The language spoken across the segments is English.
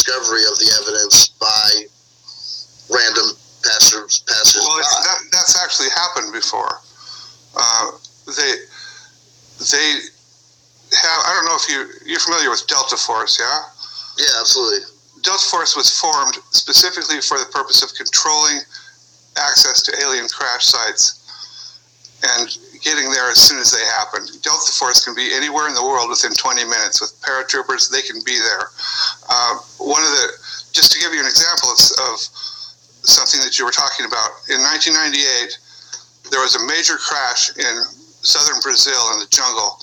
discovery of the evidence by random passers Well, by. That's actually happened before. They have, I don't know if you're familiar with Delta Force, yeah? Yeah, absolutely. Delta Force was formed specifically for the purpose of controlling access to alien crash sites and getting there as soon as they happen. Delta Force can be anywhere in the world within 20 minutes. With paratroopers, they can be there. Just to give you an example of something that you were talking about, in 1998, there was a major crash in southern Brazil in the jungle,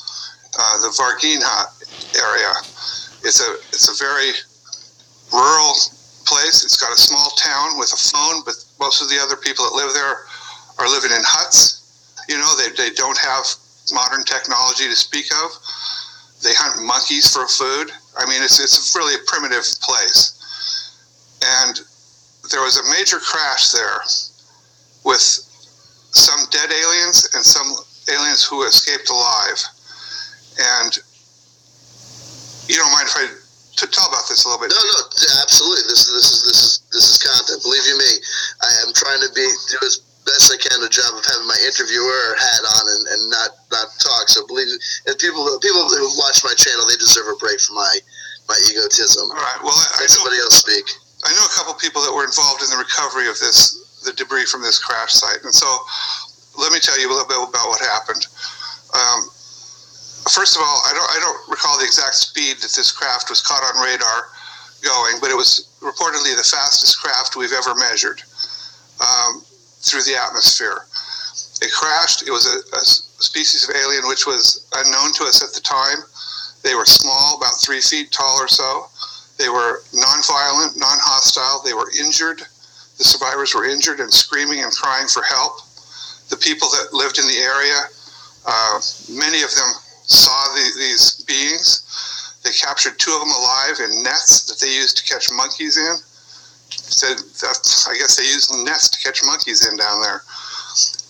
the Varginha area. It's a very rural place. It's got a small town with a phone, but most of the other people that live there are living in huts. You know, they don't have modern technology to speak of. They hunt monkeys for food. I mean, it's really a primitive place. And there was a major crash there with some dead aliens and some aliens who escaped alive. And you don't mind if I tell about this a little bit? No, absolutely. This is content. Believe you me, I am trying to do as best I can a job of having my interviewer hat on and not talk. So believe me, if people who watch my channel, they deserve a break from my egotism. All right. Well, let somebody else speak. I know a couple people that were involved in the recovery of the debris from this crash site, and so let me tell you a little bit about what happened. First of all, I don't recall the exact speed that this craft was caught on radar going, but it was reportedly the fastest craft we've ever measured through the atmosphere. It crashed. It was a species of alien which was unknown to us at the time. They were small, about 3 feet tall or so. They were non-violent, non-hostile. They were injured. The survivors were injured and screaming and crying for help. The people that lived in the area, many of them saw these beings. They captured 2 of them alive in nets that they used to catch monkeys in. I guess they used nets to catch monkeys in down there.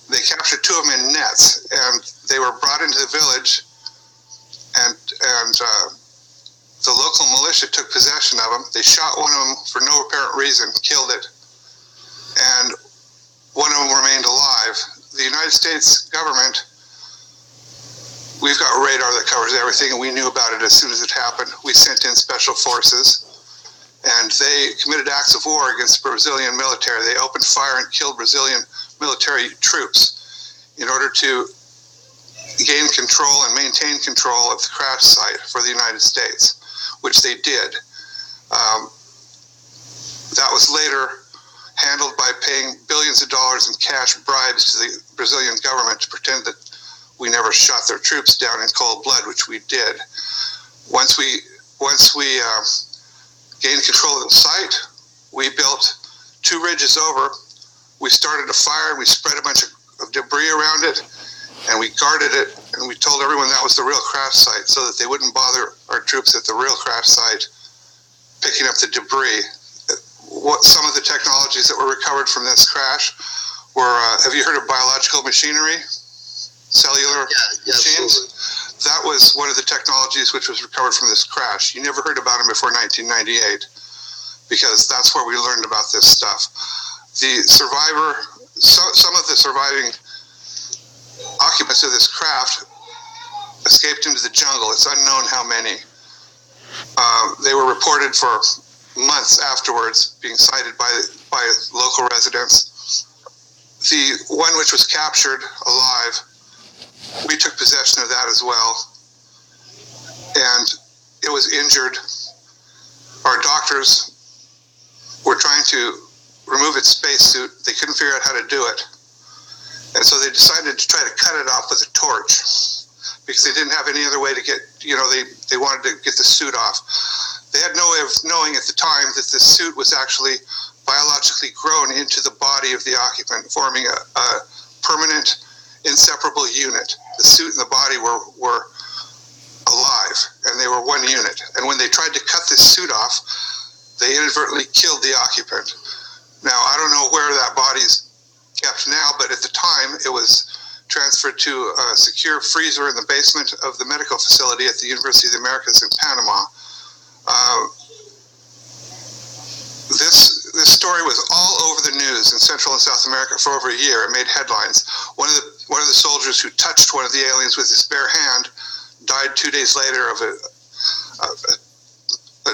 They captured 2 of them in nets, and they were brought into the village, and the local militia took possession of them. They shot one of them for no apparent reason, killed it, and one of them remained alive. The United States government, we've got radar that covers everything, and we knew about it as soon as it happened. We sent in special forces, and they committed acts of war against the Brazilian military. They opened fire and killed Brazilian military troops in order to gain control and maintain control of the crash site for the United States, which they did. That was later handled by paying billions of dollars in cash bribes to the Brazilian government to pretend that we never shot their troops down in cold blood, which we did. Once we gained control of the site, we built 2 ridges over. We started a fire, and we spread a bunch of debris around it, and we guarded it, and we told everyone that was the real crash site so that they wouldn't bother our troops at the real crash site picking up the debris. Some of the technologies that were recovered from this crash were, have you heard of biological machinery? Cellular machines? Absolutely. That was one of the technologies which was recovered from this crash. You never heard about them before 1998 because that's where we learned about this stuff. The survivor, some of the surviving occupants of this craft escaped into the jungle. It's unknown how many. They were reported for months afterwards, being cited by local residents. The one which was captured alive, we took possession of that as well, and it was injured. Our doctors were trying to remove its spacesuit. They couldn't figure out how to do it, and so they decided to try to cut it off with a torch because they didn't have any other way to get, they wanted to get the suit off. They had no way of knowing at the time that the suit was actually biologically grown into the body of the occupant, forming a permanent, inseparable unit. The suit and the body were alive, and they were one unit. And when they tried to cut this suit off, they inadvertently killed the occupant. Now, I don't know where that body's kept now, but at the time, it was transferred to a secure freezer in the basement of the medical facility at the University of the Americas in Panama. story was all over the news in Central and South America for over a year. It made headlines. One of the soldiers who touched one of the aliens with his bare hand died 2 days later of a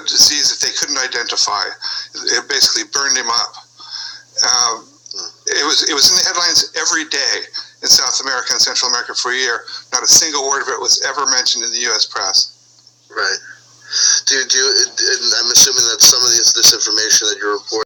disease that they couldn't identify. It basically burned him up. It was in the headlines every day in South America and Central America for a year. Not a single word of it was ever mentioned in the U.S. press. Right. And I'm assuming that some of this information that you're reporting